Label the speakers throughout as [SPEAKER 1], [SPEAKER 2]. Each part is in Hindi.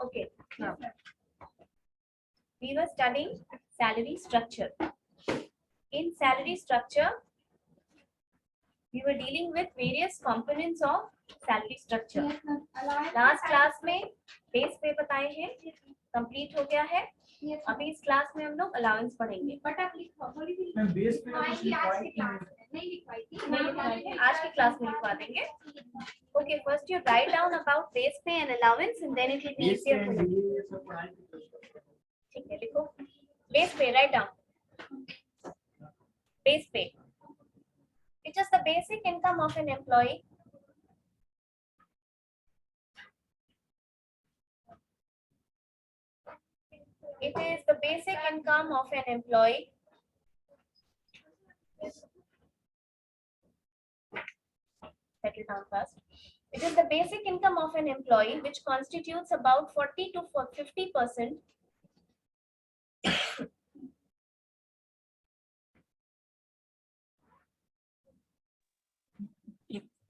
[SPEAKER 1] Okay, now we were studying salary structure. In salary structure, we were dealing with various components of salary structure. Last class में base pay बताए हैं, complete हो गया है. अभी इस क्लास में हम लोग अलाउंस पढ़ेंगे. बट आप बेस पे आज की क्लास में लिखवा देंगे. Okay, first you write down about base pay and allowance, and then it will be easier for you. ठीक है, लिखो. Base pay, write down. Base pay. It is the basic income of an employee. It is the basic income of an employee. Settle down first. It is the basic income of an employee which constitutes about 40 to 50%.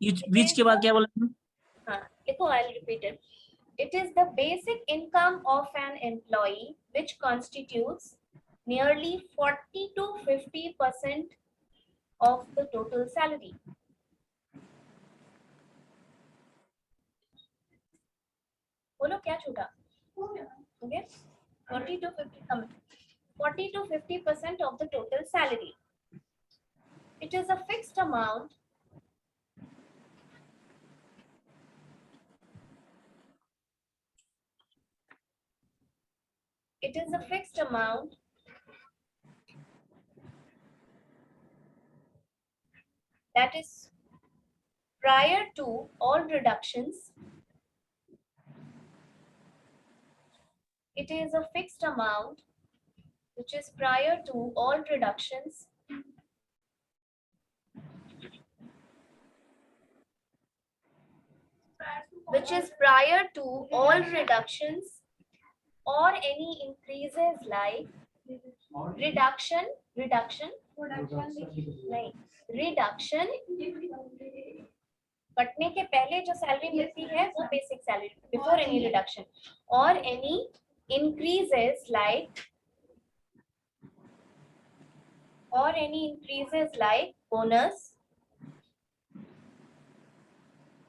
[SPEAKER 2] बीच के बाद क्या बोला?
[SPEAKER 1] हाँ, देखो, I'll repeat it. It is the basic income of an employee which constitutes nearly 40 to 50% of the total salary. बोलो क्या छूटा? Okay, 40 to 50% of the total salary. It is a fixed amount. It is a fixed amount that is prior to all reductions. It is a fixed amount which is prior to all reductions. Which is prior to all reductions or any increases like reduction नहीं, reduction कटने के पहले जो सैलरी मिलती है वो basic salary before any reduction, और any increases like bonus,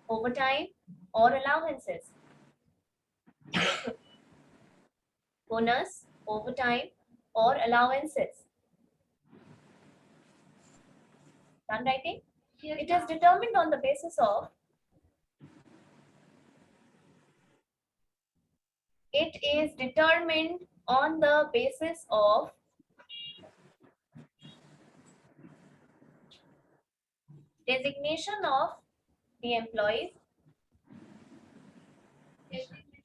[SPEAKER 1] overtime or allowances. Bonus, overtime or allowances. Done writing? Yes. It is determined on the basis of designation of the employees.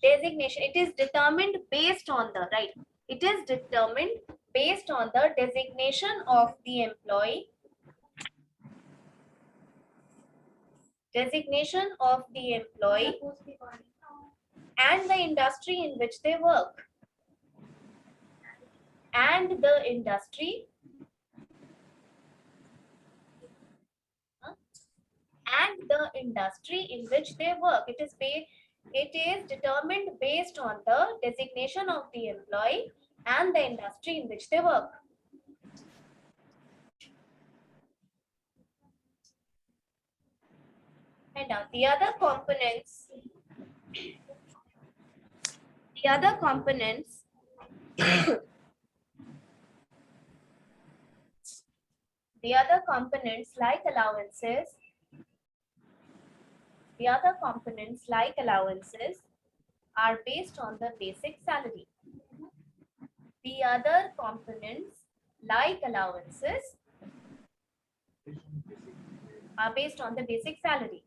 [SPEAKER 1] Designation. It is determined based on the right. It is determined based on the designation of the employee. Designation of the employee and the industry in which they work. And the industry in which they work. It is determined based on the designation of the employee and the industry in which they work. And now the other components like allowances. The other components like allowances are based on the basic salary. The other components like allowances are based on the basic salary.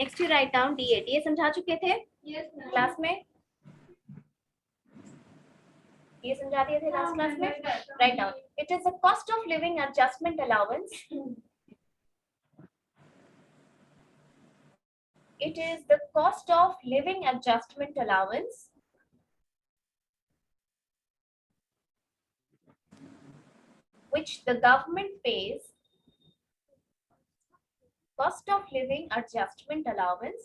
[SPEAKER 1] Next you write down D8. ये समझा चुके थे क्लास में? ये समझा दिए थे लास्ट क्लास में? Write down. It is a cost of living adjustment allowance. It is the cost of living adjustment allowance which the government pays cost of living adjustment allowance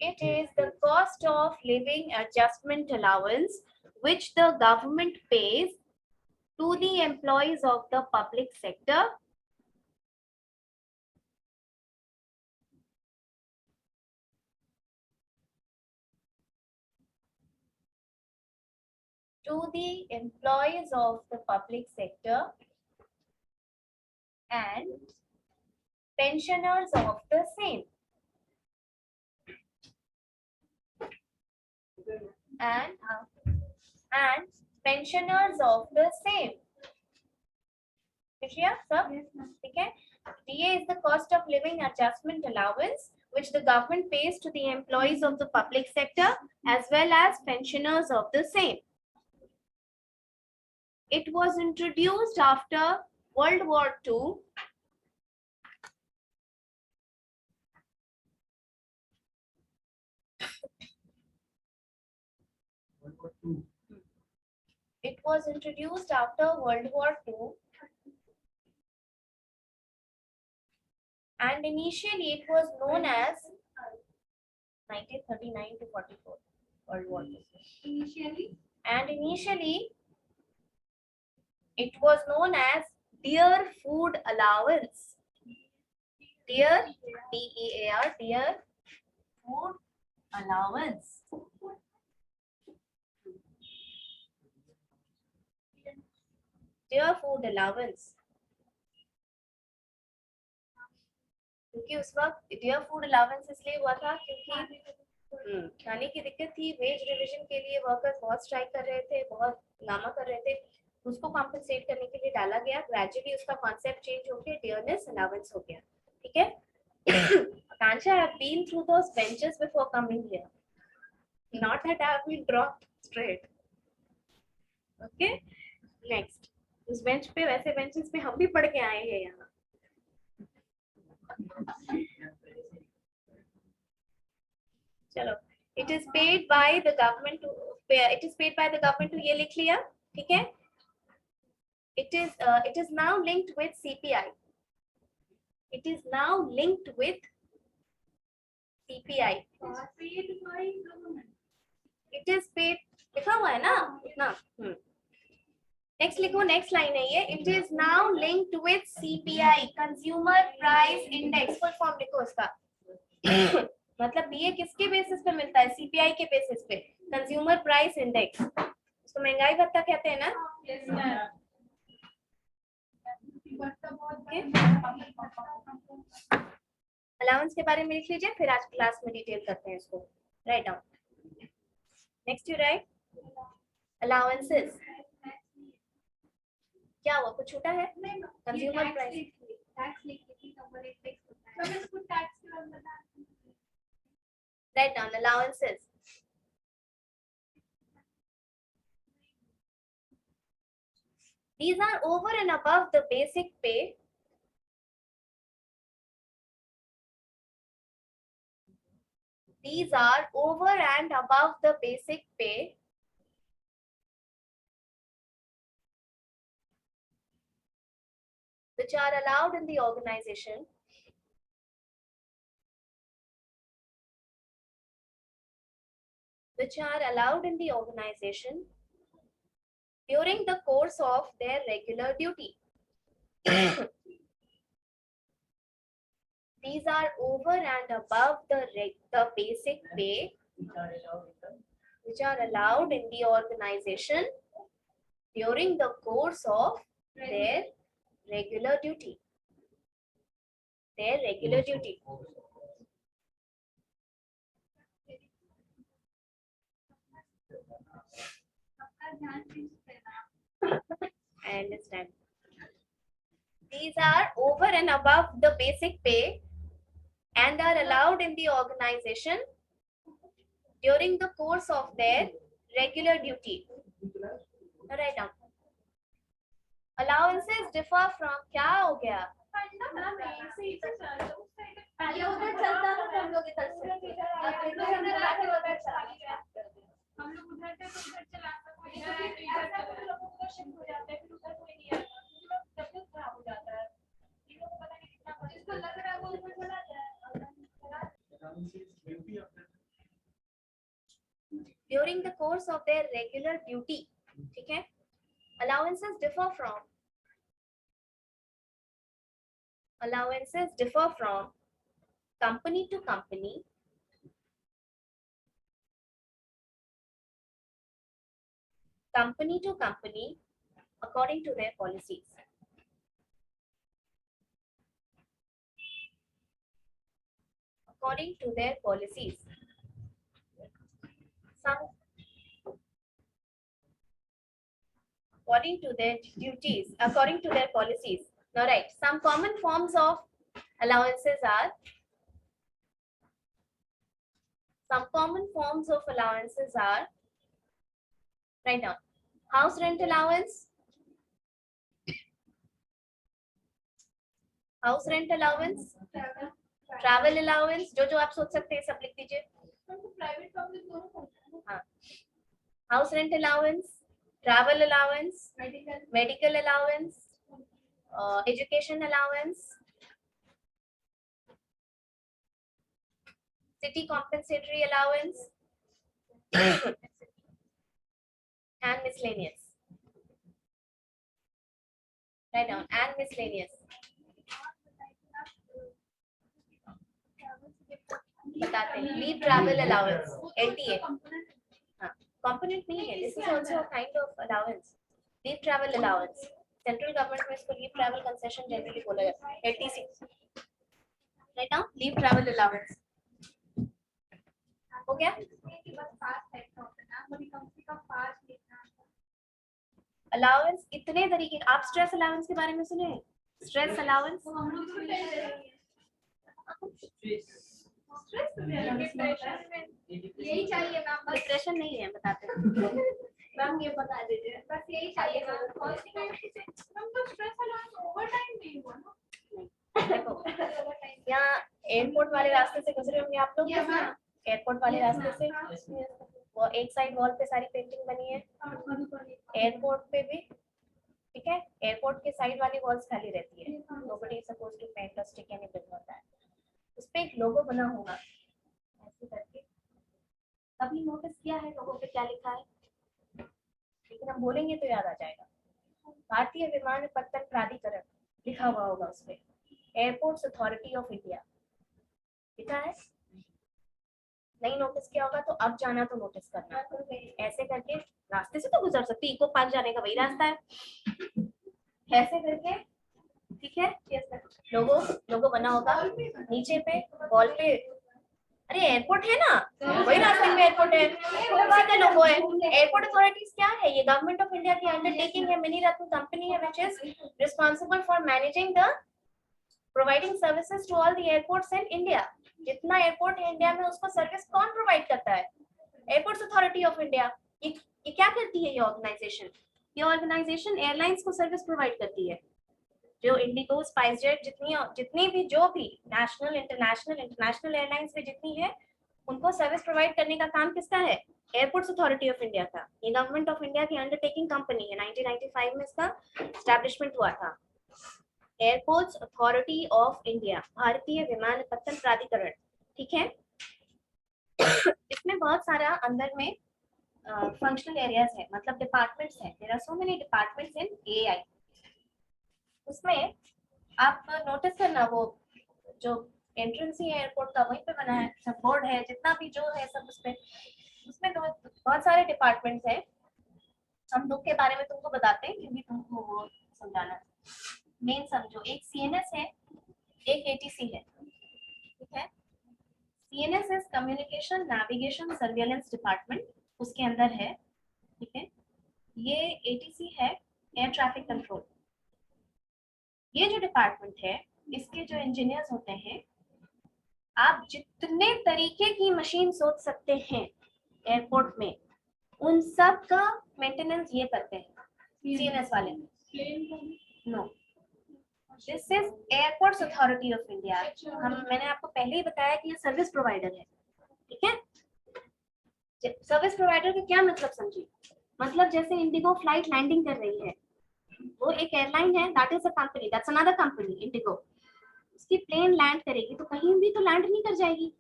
[SPEAKER 1] It is the cost of living adjustment allowance which the government pays to the employees of the public sector and pensioners of the same. And pensioners of the same. Sir? Okay. DA is the cost of living adjustment allowance which the government pays to the employees of the public sector as well as pensioners of the same. It was introduced after World War II It was introduced after World War II and initially it was known as 1939 to 44 World War II. Initially it was known as Dear Food Allowance. Dear, D-E-A-R, Dear Food Allowance. Dear Food Allowance. क्योंकि उस वक्त डियर फूड अलाउंस इसलिए हुआ था क्योंकि खाने की दिक्कत थी, वेज रिविजन के लिए वर्कर्स बहुत स्ट्राइक कर रहे थे, बहुत नामा कर रहे थे, उसको कॉम्पनसेट करने के लिए डाला गया। ग्रेजुअली उसका कॉन्सेप्ट चेंज होकर डियरनेस अलाउंस हो गया। ठीक है। Akansha, I have been through those benches before coming here. Not that I have been dropped straight. Okay. Next. उस बेंच पे, वैसे बेंचेस पे हम भी पढ़ के आए हैं यहाँ। चलो, it is paid by the government to ये लिख लिया, ठीक है? It is now linked with CPI. It is now linked with CPI. It is paid, लिखा हुआ है ना इतना? Next लिखो, next line है ये. It is now linked with CPI, Consumer Price Index. Full form लिखो उसका. मतलब बीए किसके बेसिस पे मिलता है? CPI के बेसिस पे, कंज्यूमर प्राइस इंडेक्स। उसको महंगाई भत्ता कहते हैं ना? अलाउंस के बारे में लिख लीजिए, फिर आज क्लास में डिटेल करते हैं इसको। Write down. Next you right allowances. क्या हुआ, कुछ छूटा है? Consumer price Write down allowances. These are over and above the basic pay. These are over and above the basic pay. Which are allowed in the organization. Which are allowed in the organization during the course of their regular duty. These are over and above the basic pay which are allowed in the organization during the course of their regular duty. Their regular duty. I understand. These are over and above the basic pay and are allowed in the organization during the course of their regular duty. Write down. Allowances differ from क्या हो गया? During the course of their regular duty, ठीक है, allowances differ from company to company, according to their policies. According to their policies. According to their duties, according to their policies. Now, right, some common forms of allowances are, write down, house rent allowance, travel allowance, जो आप सोच सकते हैं सब लिख दीजिए. हाँ, house rent allowance, travel allowance, medical allowance, education allowance, city compensatory allowance, and miscellaneous. Write down, and miscellaneous. बताते हैं. Leave travel allowance, LTA. हाँ, component नहीं है. This is also a kind of allowance. Leave travel allowance. Central government में इसको leave travel concession generally बोला जाता है. LTC. Right now, leave travel allowance. हो गया? Allowance इतने तरीके. आप stress allowance के बारे में सुने हैं? Stress allowance. यही चाहिए मैम. डिप्रेशन नहीं है, बताते हैं मैम. ये बता दीजिए बस. यही चाहिए मैम. तो स्ट्रेस अलाउंस ओवरटाइम नहीं हुआ ना. देखो यहाँ एयरपोर्ट वाले रास्ते से गुजरे होंगे आप लोग. एयरपोर्ट वाले रास्ते से वो एक साइड वॉल पे सारी पेंटिंग बनी है. एयरपोर्ट पे भी ठीक है. एयरपोर्ट के साइड वाली वॉल्स खाली रहती है. Nobody is supposed to paint और स्टिक एनीथिंग ऑन दैट. उस पे एक लोगो बना होगा ऐसे करके. कभी नोटिस किया है लोगो पे क्या लिखा है? लेकिन हम बोलेंगे तो याद आ जाएगा. भारतीय विमानपत्तन प्राधिकरण लिखा हुआ होगा उस पे. एयरपोर्ट्स अथॉरिटी ऑफ इंडिया लिखा है. नहीं नोटिस किया होगा तो अब जाना तो नोटिस करना. ऐसे करके रास्ते से तो गुजर सकती. इको पार्क जाने का वही रास्ता है. ऐसे करके ठीक है. लोगो बना होगा नीचे पे वॉल पे. अरे एयरपोर्ट है ना, वही रास्ते में एयरपोर्ट है. उसी का लोगो है. एयरपोर्ट अथॉरिटीज क्या है? ये गवर्नमेंट ऑफ इंडिया की अंडरटेकिंग है. मिनी रत्न कंपनी है which is responsible for managing the providing services to all the airports in India. जितना एयरपोर्ट है इंडिया में उसको सर्विस कौन प्रोवाइड करता है? Airports authority of India. ये क्या करती है? ये ऑर्गेनाइजेशन एयरलाइंस को सर्विस प्रोवाइड करती है. जो इंडिगो, स्पाइसजेट, जितनी भी जो भी नेशनल इंटरनेशनल एयरलाइंस में जितनी है उनको सर्विस प्रोवाइड करने का काम किसका है? एयरपोर्ट्स अथॉरिटी ऑफ इंडिया का. ये गवर्नमेंट ऑफ इंडिया की अंडरटेकिंग कंपनी है. 1995 में इसका एस्टैब्लिशमेंट हुआ था. एयरपोर्ट्स अथॉरिटी ऑफ इंडिया, भारतीय विमानपत्तन प्राधिकरण. ठीक है. इसमें बहुत सारा अंदर में फंक्शनल एरियाज है, मतलब डिपार्टमेंट्स हैं. There are so many departments in AI. उसमें आप नोटिस करना वो जो एंट्रेंस ही एयरपोर्ट का वहीं पे बना है. सब बोर्ड है जितना भी जो है सब उसमें तो बहुत सारे डिपार्टमेंट्स हैं. हम लोग के बारे में तुमको बताते हैं क्योंकि तुमको वो समझाना है. मेन समझो. एक सीएनएस है, एक एटीसी है. ठीक है. CNS is communication navigation surveillance department. उसके अंदर है. ठीक है. ये एटीसी है, एयर ट्रैफिक कंट्रोल. ये जो डिपार्टमेंट है इसके जो इंजीनियर्स होते हैं, आप जितने तरीके की मशीन सोच सकते हैं एयरपोर्ट में, उन सब का मेंटेनेंस ये करते हैं सीएनएस वाले. No, this is airports authority of India. मैंने आपको पहले ही बताया कि ये सर्विस प्रोवाइडर है. ठीक है.
[SPEAKER 3] सर्विस प्रोवाइडर का क्या मतलब समझिए, मतलब जैसे इंडिगो फ्लाइट लैंडिंग कर रही है, वो एक एयरलाइन है, that is a company, that's another company Indigo. उसकी प्लेन लैंड करेगी तो कहीं भी तो लैंड नहीं कर जाएगी।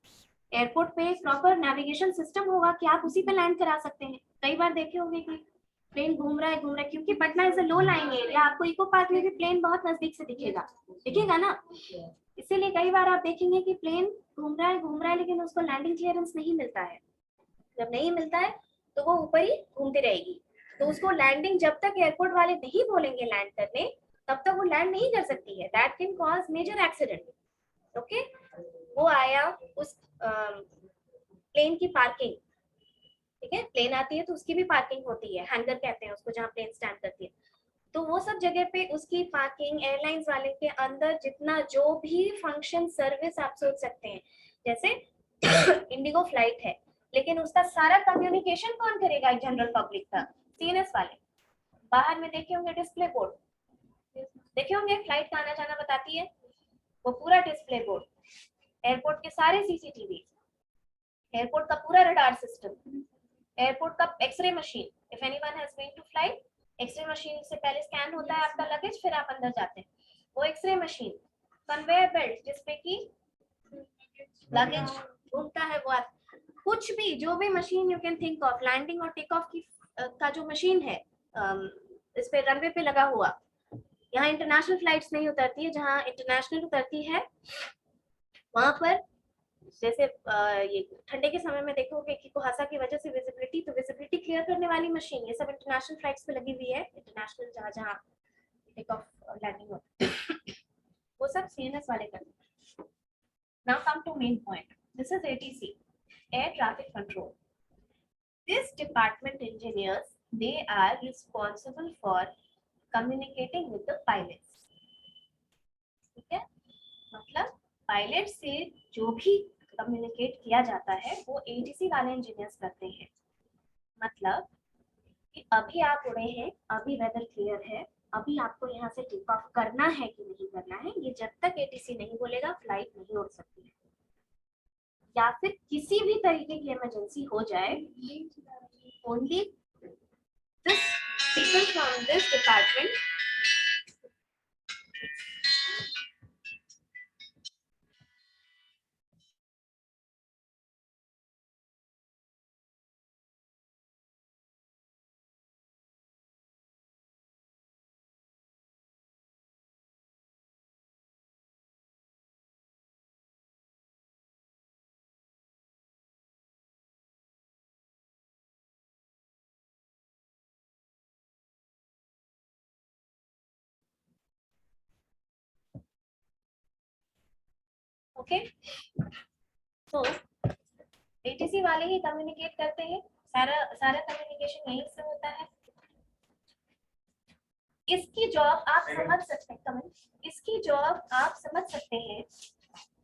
[SPEAKER 3] एयरपोर्ट पे प्रॉपर नेविगेशन सिस्टम होगा कि आप उसी पे लैंड करा सकते हैं। कई बार देखे होंगे कि प्लेन घूम रहा है, क्योंकि Patna is a low line area, आपको इको पार्क में भी प्लेन बहुत नजदीक से दिखेगा, दिखेगा ना। इसीलिए कई बार आप देखेंगे कि प्लेन घूम रहा है लेकिन उसको लैंडिंग क्लियरेंस नहीं मिलता है। जब नहीं मिलता है तो वो ऊपर ही घूमती रहेगी, तो उसको लैंडिंग जब तक एयरपोर्ट वाले नहीं बोलेंगे लैंड करने, तब तक वो लैंड नहीं कर सकती है। That can cause major accident. Okay, वो आया उस प्लेन की पार्किंग, ठीक है, प्लेन आती है तो उसकी भी पार्किंग होती है, हैंगर कहते हैं उसको, जहाँ प्लेन स्टैंड करती है। तो वो सब जगह पे उसकी पार्किंग, एयरलाइंस वाले के अंदर जितना जो भी फंक्शन सर्विस आप सोच सकते हैं, जैसे इंडिगो फ्लाइट है लेकिन उसका सारा कम्युनिकेशन कौन करेगा? जनरल पब्लिक का, सीएनएस वाले। बाहर में देखे होंगे डिस्प्ले बोर्ड, देखे होंगे फ्लाइट का आना जाना बताती है, वो पूरा डिस्प्ले बोर्ड, एयरपोर्ट के सारे सीसीटीवी, एयरपोर्ट का पूरा रडार सिस्टम, एयरपोर्ट का x-ray machine, if anyone has been to fly, x-ray machine से पहले स्कैन होता है आपका लगेज, फिर आप अंदर जाते हैं, वो एक्सरे मशीन, कन्वेयर बेल्ट जिसपे की लगेज घूमता है, वो कुछ भी जो भी machine you can think of, landing और टेक ऑफ की का जो मशीन है इस पे रनवे पे लगा हुआ। यहाँ इंटरनेशनल फ्लाइट्स नहीं उतरती है, जहाँ इंटरनेशनल उतरती है वहां पर जैसे ये ठंडे के समय में देखोगे कि कुहासा की वजह से विजिबिलिटी क्लियर करने वाली मशीन, ये सब इंटरनेशनल फ्लाइट्स पे लगी हुई है, इंटरनेशनल जहाँ जहाँ टेक ऑफ लैंडिंग होती है वो सब सीएनएस वाले करते हैं। Now come to main point, this is ATC, air traffic control. This department engineers, they are responsible for communicating with the pilots. ठीक है, मतलब पायलट से जो भी कम्युनिकेट किया जाता है वो एटीसी वाले इंजीनियर्स करते हैं। मतलब कि अभी आप उड़े हैं, अभी वेदर क्लियर है, अभी आपको यहाँ से टेक ऑफ करना है कि नहीं करना है, ये जब तक एटीसी नहीं बोलेगा फ्लाइट नहीं उड़ सकती है। या फिर किसी भी तरीके की इमरजेंसी हो जाए, only this people from this department okay, तो एटीसी वाले ही कम्युनिकेट करते हैं, सारा कम्युनिकेशन यहीं से होता है। इसकी जॉब आप समझ सकते हैं, कमेंट, इसकी जॉब आप समझ सकते हैं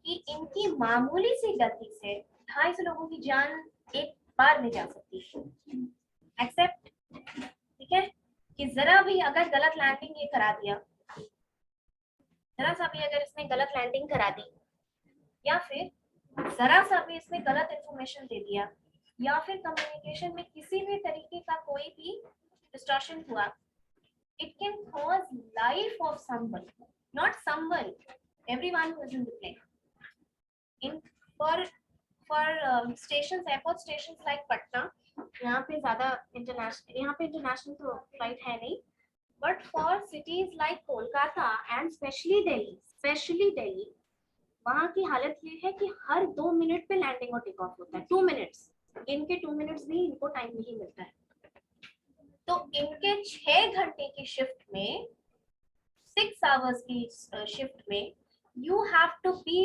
[SPEAKER 3] कि इनकी मामूली सी गलती से 250 लोगों की जान एक बार में जा सकती है। एक्सेप्ट, ठीक है, कि जरा भी अगर गलत लैंडिंग ये करा दिया, जरा सा भी अगर इसने गलत लैंडिंग करा दी, या फिर जरा सा भी इसने गलत इंफॉर्मेशन दे दिया, या फिर कम्युनिकेशन में किसी भी तरीके का कोई भी डिस्टॉर्शन हुआ, it can cause life of someone, not someone, everyone who is in the plane. In for stations, airport stations like Patna, यहाँ पे ज्यादा इंटरनेशनल, यहाँ पे इंटरनेशनल तो फ्लाइट है नहीं, but for cities like Kolkata and specially Delhi, वहाँ की हालत ये है कि हर 2 मिनट पे लैंडिंग और टेक ऑफ होता है। 2 मिनट्स, इनके 2 मिनट्स भी इनको टाइम नहीं मिलता है। तो इनके 6 घंटे की शिफ्ट में, 6 आवर्स की शिफ्ट में, you have to be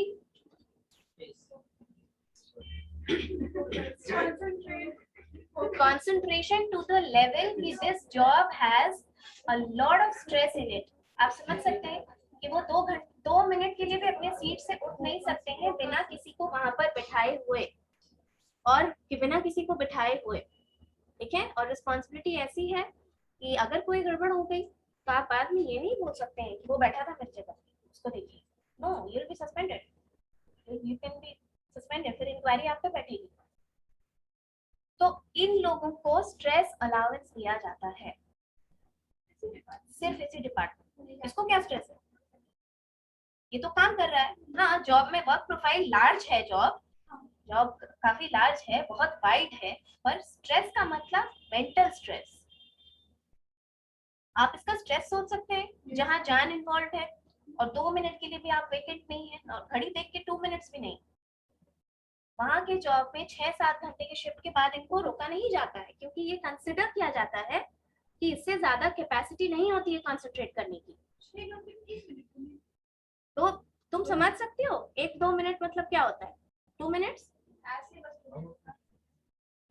[SPEAKER 3] concentration to the level कि this job has a lot of stress in it. आप समझ सकते हैं कि वो 2 मिनट के लिए भी अपने सीट से उठ नहीं सकते हैं बिना किसी को वहां पर बिठाए हुए, और बिना किसी को बिठाए हुए, ठीक है। और रिस्पॉन्सिबिलिटी ऐसी है कि अगर कोई गड़बड़ हो गई तो आप बाद में ये नहीं बोल सकते हैं कि वो बैठा था मेरी जगह, उसको देखिए। No, you will be suspended, you can be suspended, फिर इंक्वायरी आप पे बैठेगी। तो
[SPEAKER 1] इन लोगों को स्ट्रेस अलाउंस दिया जाता है, सिर्फ इसी डिपार्टमेंट। इसको क्या स्ट्रेस है, ये तो काम कर रहा है। हाँ, जॉब में वर्क प्रोफाइल लार्ज है, जॉब काफी लार्ज है, बहुत वाइड है, पर स्ट्रेस का मतलब मेंटल स्ट्रेस। आप इसका स्ट्रेस सोच सकते हैं जहां जान इन्वॉल्व है, और 2 मिनट के लिए भी आप वेकेंट नहीं है, और घड़ी देख के 2 मिनट्स भी नहीं। वहां के जॉब में 6-7 घंटे के शिफ्ट के बाद इनको रोका नहीं जाता है, क्योंकि ये कंसिडर किया जाता है कि इससे ज्यादा कैपेसिटी नहीं होती है कंसंट्रेट करने की। तो तुम समझ सकते हो 1-2 मिनट मतलब क्या होता है, 2 मिनट्स।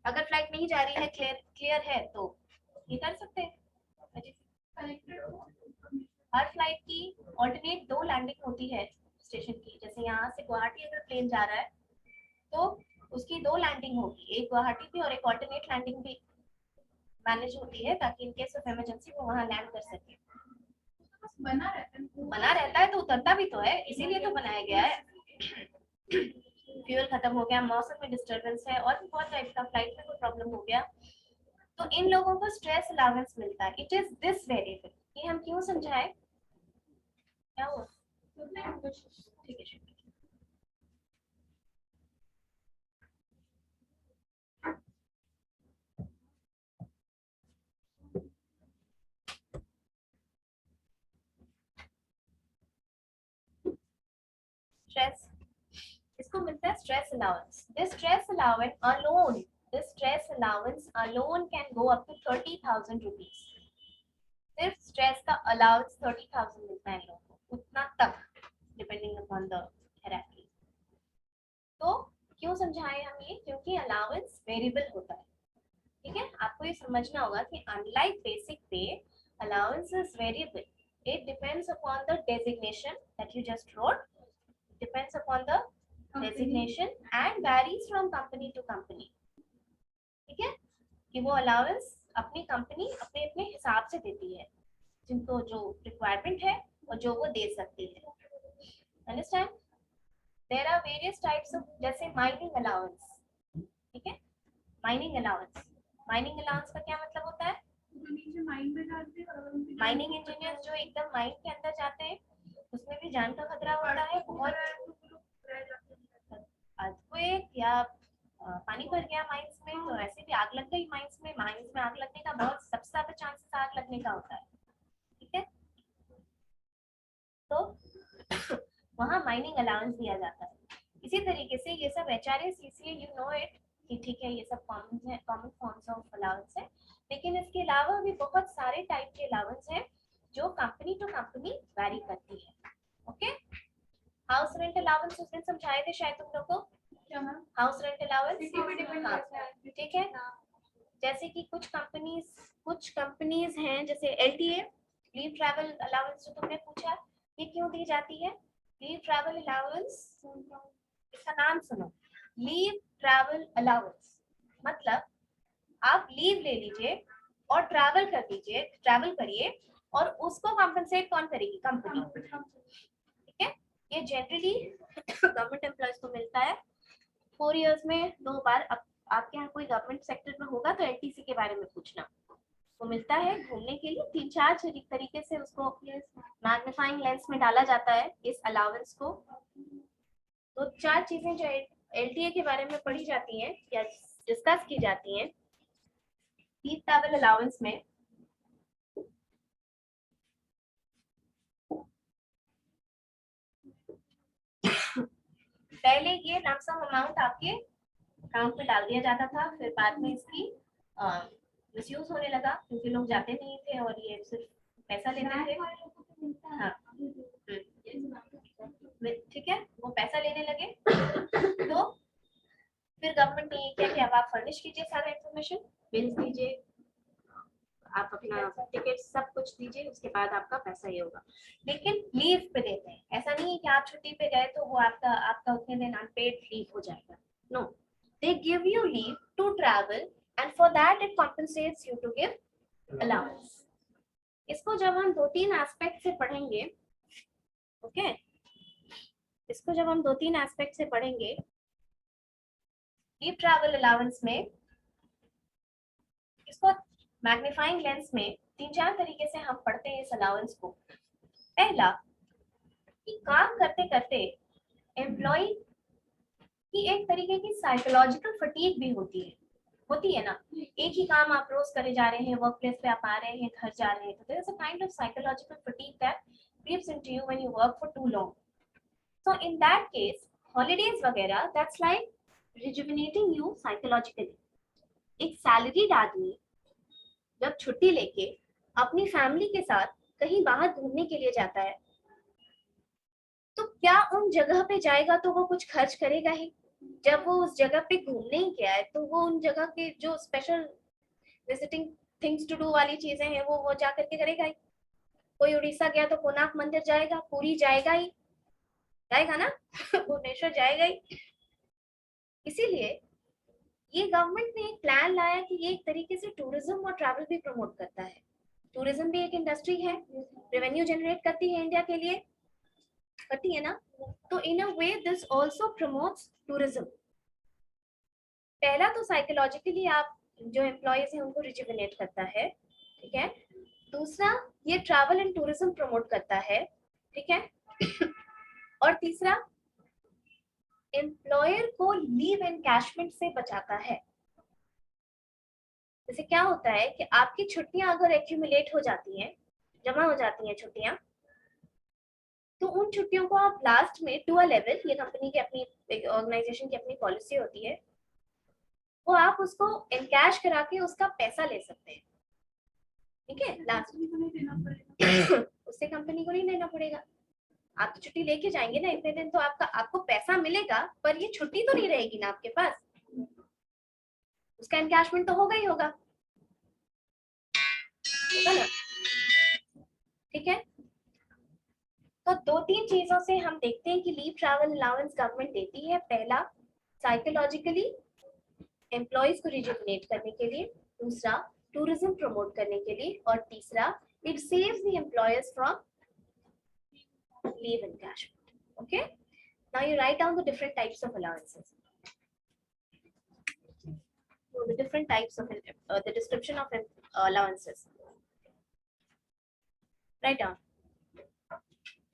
[SPEAKER 1] अगर फ्लाइट नहीं जा रही है, क्लियर है, तो ये कर सकते हैं। हर फ्लाइट की ऑल्टरनेट 2 लैंडिंग होती है स्टेशन की। जैसे यहाँ से गुवाहाटी अगर प्लेन जा रहा है तो उसकी 2 लैंडिंग होगी, एक गुवाहाटी पे और एक ऑल्टरनेट लैंडिंग भी मैनेज होती है, ताकि इन केस ऑफ इमरजेंसी वो वहाँ लैंड कर सके। बना रहता है तो उतरता भी तो है, इसीलिए तो बनाया गया है। फ्यूल खत्म हो गया, मौसम में डिस्टरबेंस है, और भी बहुत टाइप का, फ्लाइट में कोई प्रॉब्लम हो गया, तो इन लोगों को स्ट्रेस अलाउंस मिलता है। It is this variable. ये हम क्यों समझाए, क्या हुआ, ठीक है। स्ट्रेस, इसको मिलता है stress allowance. This stress allowance alone, this stress allowance alone can go up to 30,000 rupees. सिर्फ स्ट्रेस का अलाउंस 30,000 मिलता है इन लोगों को, उतना तक, डिपेंडिंग अपॉन द हायरार्की। तो क्यों समझाएं हम ये, क्योंकि अलाउंस वेरिएबल होता है। ठीक है, आपको ये समझना होगा कि अनलाइक बेसिक पे, allowance is variable. It depends upon the designation that you just wrote. Depends upon the designation and varies from company to company. ठीक है, कि वो अलाउंस अपनी कंपनी अपने अपने हिसाब से देती है, जिनको जो रिक्वायरमेंट है और जो वो दे सकती है। Understand? There are various types of, जैसे माइनिंग अलाउंस। ठीक है, माइनिंग अलाउंस, माइनिंग अलाउंस का क्या मतलब होता है, माइनिंग इंजीनियर जो एकदम माइन के अंदर जाते हैं, उसमें भी जान का खतरा होता है, बहुत अर्थक्वेक या पानी भर गया माइंस में, तो ऐसे भी आग लग गई माइंस में आग लगने का बहुत सबसे ज्यादा चांसेस आग लगने का होता है। ठीक है, तो वहाँ माइनिंग अलाउंस दिया जाता है। इसी तरीके से ये सब HRA CCA, you know it, कि ठीक है ये सब कॉमन है, कॉमन फॉर्म्स ऑफ अलाउंस है। लेकिन इसके अलावा भी बहुत सारे टाइप के अलाउंस हैं जो कंपनी टू कंपनी वैरी करती है। ओके, हाउस रेंट अलाउंस उस दिन समझाए थे शायद तुम लोग को, हाउस रेंट अलाउंस। ठीक है, जैसे कि कुछ कंपनीज हैं, जैसे LTA, लीव ट्रैवल अलाउंस, जो तुमने पूछा, ये क्यों दी जाती है? लीव ट्रैवल अलाउंस, इसका नाम सुनो, लीव ट्रैवल अलाउंस मतलब आप लीव ले लीजिए और ट्रैवल कर दीजिए, ट्रैवल करिए, और उसको कॉम्पेंसेट कौन करेगी? कंपनी। ठीक है, ये जनरली गवर्नमेंट एम्प्लॉयज को मिलता है 4 इयर्स में 2 बार। अब आपके यहाँ कोई गवर्नमेंट सेक्टर में होगा तो LTC के बारे में पूछना, वो मिलता है घूमने के लिए। 3-4 तरीके से उसको मैग्नीफाइंग लेंस में डाला जाता है इस अलाउंस को। तो 4 चीजें जो LTA के बारे में पढ़ी जाती हैं या डिस्कस की जाती हैं लीव ट्रैवल अलाउंस में। पहले ये लमसम अमाउंट आपके अकाउंट में डाल दिया जाता था, फिर बाद में इसकी मिसयूज होने लगा, क्योंकि लोग जाते नहीं थे और ये सिर्फ पैसा लेते थे। हाँ, ठीक है, वो पैसा लेने लगे, तो फिर गवर्नमेंट ने ये किया कि अब आप फर्निश कीजिए सारा इन्फॉर्मेशन, बिल्स दीजिए, आप अपना टिकट सब कुछ दीजिए, उसके बाद आपका पैसा ये होगा। लेकिन लीव पे देते हैं, ऐसा नहीं है कि आप छुट्टी पे गए तो वो आपका उतने दिन अनपेड लीव हो जाएगा। No, they give you leave to travel and for that it compensates you to give allowance. इसको जब हम 2-3 एस्पेक्ट से पढ़ेंगे, ओके, इसको जब हम 2-3 एस्पेक्ट से पढ़ेंगे, लीव ट्रैवल अलाउंस में इसको मैग्नीफाइंग लेंस में 3-4 तरीके से हम पढ़ते हैं इस अलाउंस को। पहला कि काम करते करते एम्प्लॉय की एक तरीके की साइकोलॉजिकल फटीग भी होती है ना। एक ही काम आप रोज करे जा रहे हैं, वर्क प्लेस पे आप आ रहे हैं, घर जा रहे हैं, तो there is a kind of psychological fatigue that creeps into you when you work for too long. So in that case, holidays वगैरह that's like rejuvenating you psychologically. एक सैलरीड आदमी जब छुट्टी लेके अपनी फैमिली के साथ कहीं बाहर घूमने के लिए जाता है, तो क्या उन जगह पे जाएगा तो वो कुछ खर्च करेगा ही। जब वो उस जगह पे घूमने ही गया है तो वो उन जगह के जो special visiting things to do वाली चीजें हैं वो जा करके करेगा ही। कोई उड़ीसा गया तो कोणार्क मंदिर जाएगा, पुरी जाएगा ही, जाएगा ना भुवनेश्वर जाएगा ही। इसीलिए ये गवर्नमेंट ने एक प्लान लाया कि ये एक तरीके से टूरिज्म और ट्रैवल भी प्रमोट करता है। टूरिज्म भी एक इंडस्ट्री है, रेवेन्यू जनरेट करती है इंडिया के लिए, करती है ना। तो in a way this also promotes tourism. पहला तो साइकोलॉजिकली आप जो एम्प्लॉयज हैं उनको रिजुविनेट करता है, ठीक है। दूसरा ये ट्रैवल एंड टूरिज्म प्रमोट करता है, ठीक है। और तीसरा एम्प्लॉयर को लीव एनकैशमेंट से बचाता है। जैसे क्या होता है कि आपकी छुट्टियां अगर एक्यूमुलेट हो जाती हैं, जमा हो जाती हैं छुट्टियां, तो उन छुट्टियों को आप लास्ट में टू अ लेवल, ये कंपनी की अपनी ऑर्गेनाइजेशन की अपनी पॉलिसी होती है, वो आप उसको एनकैश करा के उसका पैसा ले सकते हैं, ठीक है। लास्ट उससे कंपनी को नहीं देना पड़ेगा। आप तो छुट्टी लेके जाएंगे ना इतने दिन, तो आपको पैसा मिलेगा, पर ये छुट्टी तो नहीं रहेगी ना आपके पास, उसका एनकैशमेंट तो होगा ही होगा ना, ठीक है। तो 2-3 चीजों से हम देखते हैं कि लीव ट्रैवल अलाउंस गवर्नमेंट देती है। पहला साइकोलॉजिकली एम्प्लॉयज को रिजुविनेट करने के लिए, दूसरा टूरिज्म प्रमोट करने के लिए, और तीसरा it saves the employers from leave encashment. Okay, now you write down the different types of allowances. So the different types of the description of allowances. Write down.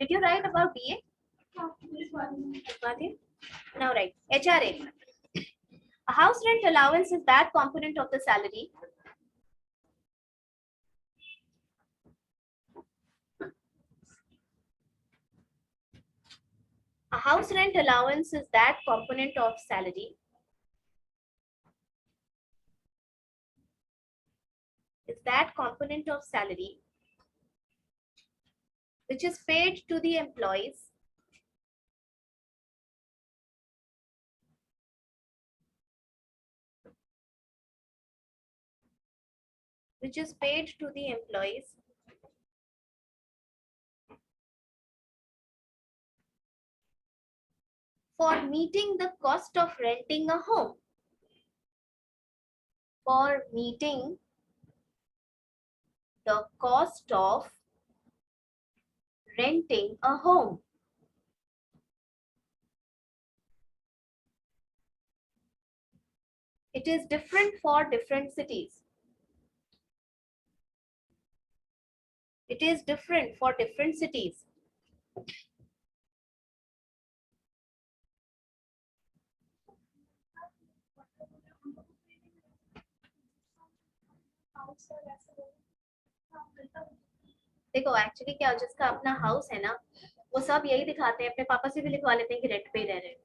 [SPEAKER 1] Did you write about DA? Now write HRA. A house rent allowance is that component of the salary A house rent allowance is that component of salary which is paid to the employees for meeting the cost of renting a home. For meeting the cost of renting a home. It is different for different cities. It is different for different cities. देखो एक्चुअली क्या हो, जिसका अपना हाउस है ना, वो सब यही दिखाते हैं, अपने पापा से भी लिखवा लेते हैं कि रेंट पे ही रह रहे हैं,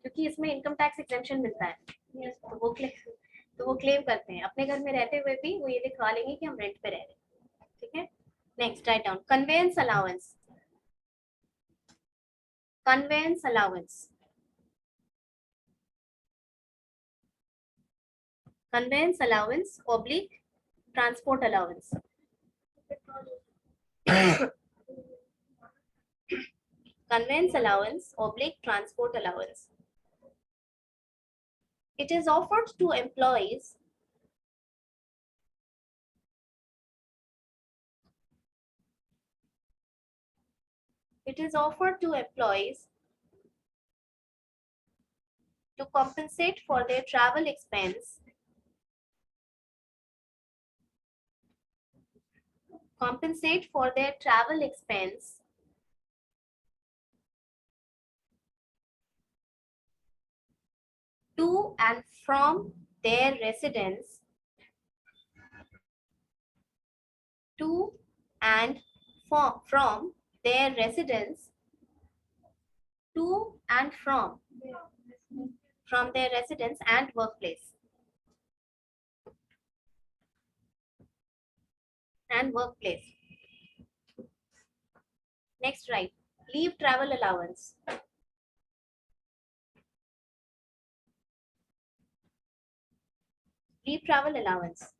[SPEAKER 1] क्योंकि इसमें इनकम टैक्स एग्जेम्पशन मिलता है। तो वो क्लेम करते हैं, अपने घर में रहते हुए भी वो ये दिखवा लेंगे कि हम रेंट पे रह रहे हैं, ठीक है। Next write down convince allowance. Conveyance allowance. Conveyance allowance oblique transport allowance. Conveyance allowance oblique transport allowance. It is offered to employees to compensate for their travel expense
[SPEAKER 3] compensate for their travel expense to and from their residence, to and from their residence, to and from their residence and workplace. And workplace. Next, right. Leave travel allowance. Leave travel allowance.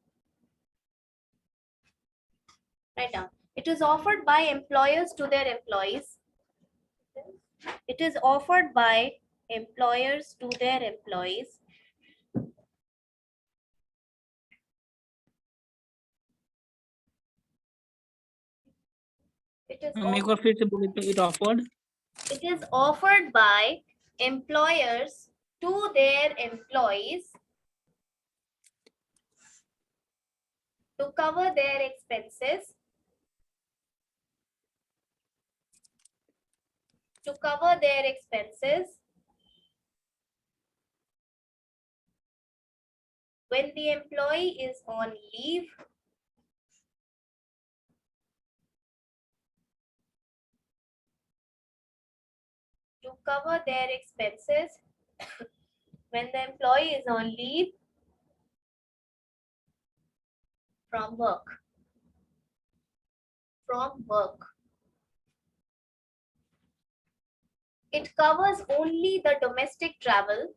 [SPEAKER 3] Write down. It is offered by employers to their employees. It is offered by employers to their employees. It is
[SPEAKER 2] मेरे को फिर से बोले तो it offered.
[SPEAKER 3] It is offered by employers to their employees to cover their expenses, when the employee is on leave to cover their expenses when the employee is on leave from work. It covers only the domestic travel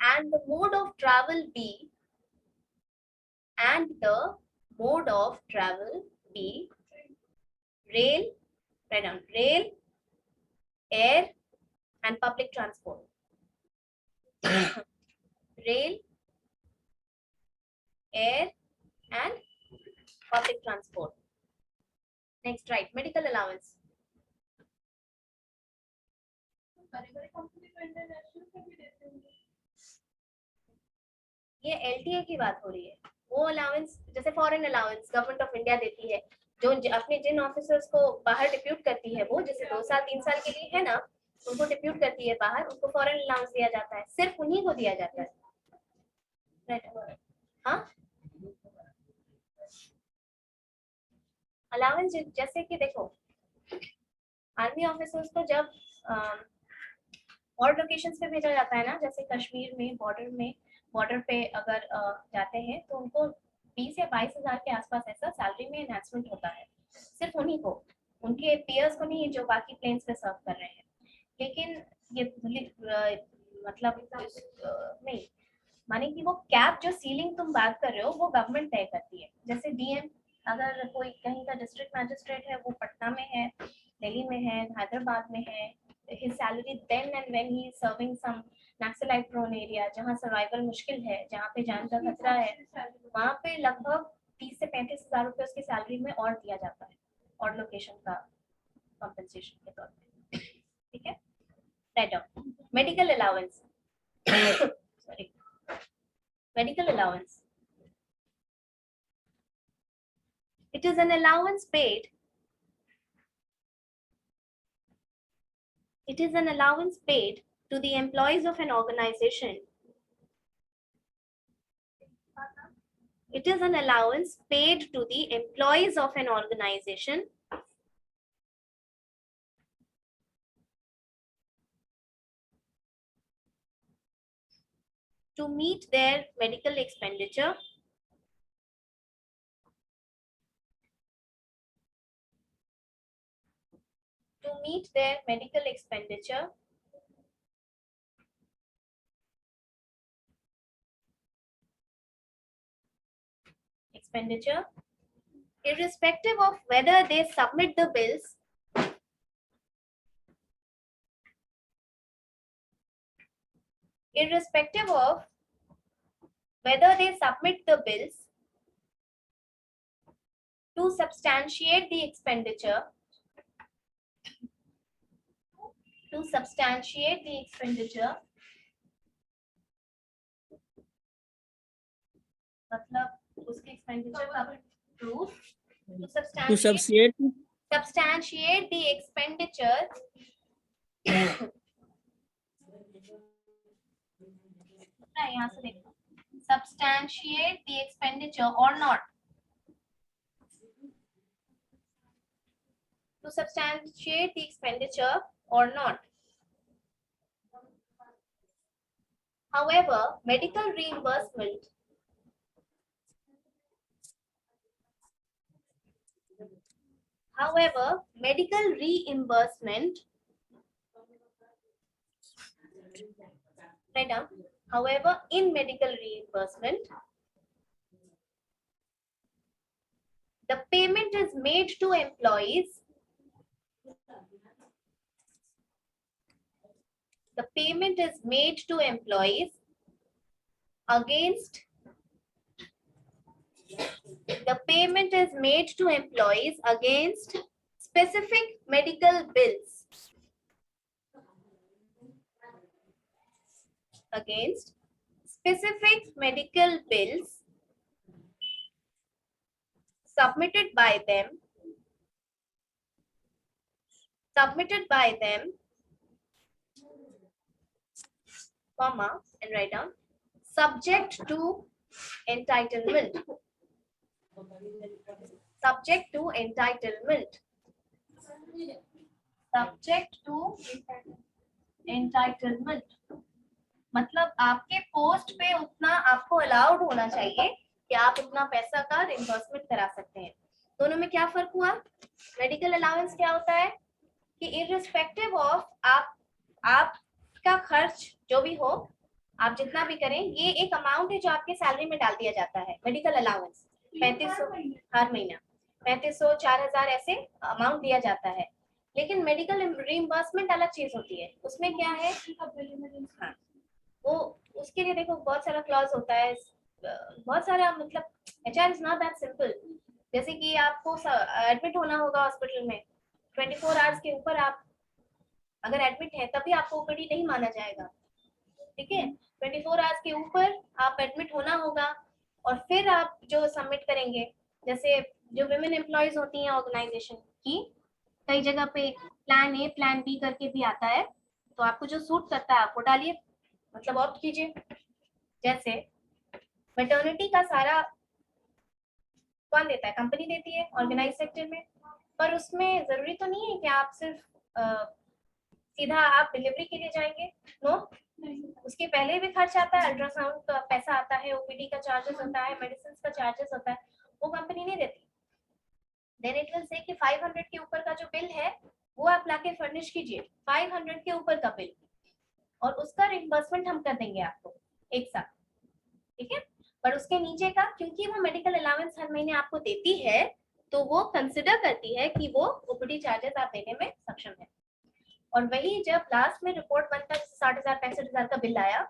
[SPEAKER 3] and the mode of travel be rail, write down, rail, air and public transport. Rail, air and public transport. Next, right, medical allowance. ये LTA की बात हो रही है. वो अलाउंस जैसे foreign allowance government of India देती है, जो अपने जिन ऑफिसर्स को बाहर डिप्यूट करती है, वो जैसे 2 साल 3 साल के लिए है ना, उनको डिप्यूट करती है बाहर, उनको फॉरेन अलाउंस दिया जाता है, सिर्फ उन्हीं को दिया जाता है. राइट. हाँ, अलाउंस जैसे कि देखो, आर्मी ऑफिसर्स को जब और लोकेशंस पे भेजा जाता है ना, जैसे कश्मीर में बॉर्डर पे अगर जाते हैं तो उनको 20 या 22 हजार के आसपास ऐसा सैलरी में एनहांसमेंट होता है, सिर्फ उन्हीं को, उनके पीयर्स को नहीं जो बाकी प्लेन्स पे सर्व कर रहे हैं. लेकिन ये मतलब नहीं माने कि वो कैप जो सीलिंग तुम बात कर रहे हो वो गवर्नमेंट तय करती है. जैसे डीएम अगर कोई कहीं का डिस्ट्रिक्ट मैजिस्ट्रेट है, वो पटना में है, दिल्ली में है, हैदराबाद में है, his salary then and when he is serving some Naxalite prone area जहाँ सर्वाइवल मुश्किल है, जहाँ पे जान का खतरा है, वहाँ पे लगभग 30 से 35 हजार रुपए उसकी सैलरी में और दिया जाता है, और लोकेशन का कॉम्पेंसेशन के तौर पे. ठीक है. Write down. Medical allowance. Sorry, medical allowance. It is an allowance paid. It is an allowance paid to the employees of an organization. It is an allowance paid to the employees of an organization to meet their medical expenditure irrespective of whether they submit the bills to substantiate the expenditure
[SPEAKER 1] to substantiate the expenditure, मतलब उसके expenditure का proof, to
[SPEAKER 2] To substantiate
[SPEAKER 1] substantiate the expenditure यहाँ से देखो, substantiate the expenditure or not, to substantiate the expenditure or not. However, medical reimbursement write down. However, in medical reimbursement, the payment is made to employees. The payment is made to employees against. The payment is made to employees against specific medical bills. Against specific medical bills submitted by them, comma, and write down, subject to entitlement. Subject to entitlement. Subject to entitlement. मतलब आपके पोस्ट पे उतना आपको अलाउड होना चाहिए कि आप उतना पैसा का रिइंबर्समेंट करा सकते हैं. दोनों में क्या फर्क हुआ? मेडिकल अलाउंस क्या होता है कि इररिस्पेक्टिव ऑफ आपका खर्च जो भी हो, आप जितना भी करें, ये एक अमाउंट है जो आपके सैलरी में डाल दिया जाता है. मेडिकल अलाउंस 3500 हर महीना, 3500, 4000 ऐसे अमाउंट दिया जाता है. लेकिन मेडिकल रिइंबर्समेंट अलग चीज होती है. उसमें क्या है, हाँ, वो उसके लिए देखो बहुत सारा क्लॉज होता है, बहुत सारा, मतलब HR is not that simple. जैसे कि आपको एडमिट होना होगा हॉस्पिटल में, 24 आवर्स के ऊपर आप अगर एडमिट है तभी आपको ओपीडी नहीं माना जाएगा. ठीक है, 24 आवर्स के ऊपर आप एडमिट होना होगा और फिर आप जो सबमिट करेंगे, जैसे जो विमेन एम्प्लॉयज होती हैं ऑर्गेनाइजेशन की, कई जगह पे प्लान ए प्लान बी करके भी आता है, तो आपको जो सूट करता है आपको डालिए, मतलब ऑप्ट कीजिए. जैसे मैटरनिटी का सारा कौन देता है? कंपनी देती है ऑर्गेनाइज सेक्टर में, पर उसमें जरूरी तो नहीं है कि आप सिर्फ सीधा आप डिलीवरी के लिए जाएंगे. नो, उसके पहले भी खर्च आता है, अल्ट्रासाउंड का पैसा आता है, ओपीडी का चार्जेस होता है, मेडिसिन का चार्जेस होता है, वो कंपनी नहीं देती. देन इट विल से कि 500 के ऊपर का जो बिल है वो आप लाके फर्निश कीजिए, 500 के ऊपर का बिल, और उसका रिइंबर्समेंट हम कर देंगे आपको एक साथ. ठीक है, पर उसके नीचे का, क्योंकि वो मेडिकल अलाउंस हर महीने आपको देती है, तो वो कंसिडर करती है कि वो ओपीडी चार्जेस आप देने में सक्षम है. और वही जब लास्ट में रिपोर्ट बनता है, 60,000 65,000 का बिल आया,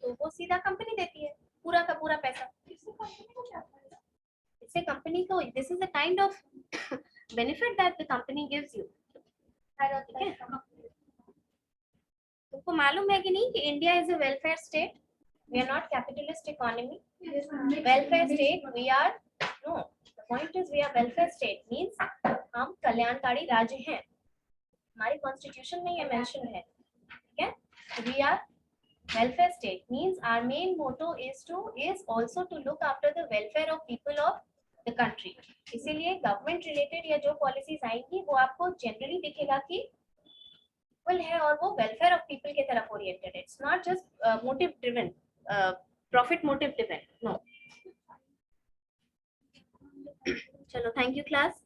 [SPEAKER 1] तो वो सीधा कंपनी देती है पूरा का पूरा पैसा. इससे कंपनी को, this is a kind of benefit that the company gives you. ठीक है, तुमको मालूम है कि नहीं कि India is a welfare state. We are not capitalist economy. Welfare state we are. No, the point is we are welfare state means हम कल्याणकारी राज्य हैं. हमारे कॉन्स्टिट्यूशन में ये मेंशन है. ठीक है, we are welfare state means our main motto is also to look after the welfare of people of the country. इसीलिए गवर्नमेंट रिलेटेड या जो पॉलिसीज आएंगी वो आपको जनरली दिखेगा कि well है और वो वेलफेयर ऑफ पीपल की तरफ ओरिएंटेड है. It's not just motive driven, profit motive driven. No. चलो, थैंक यू क्लास.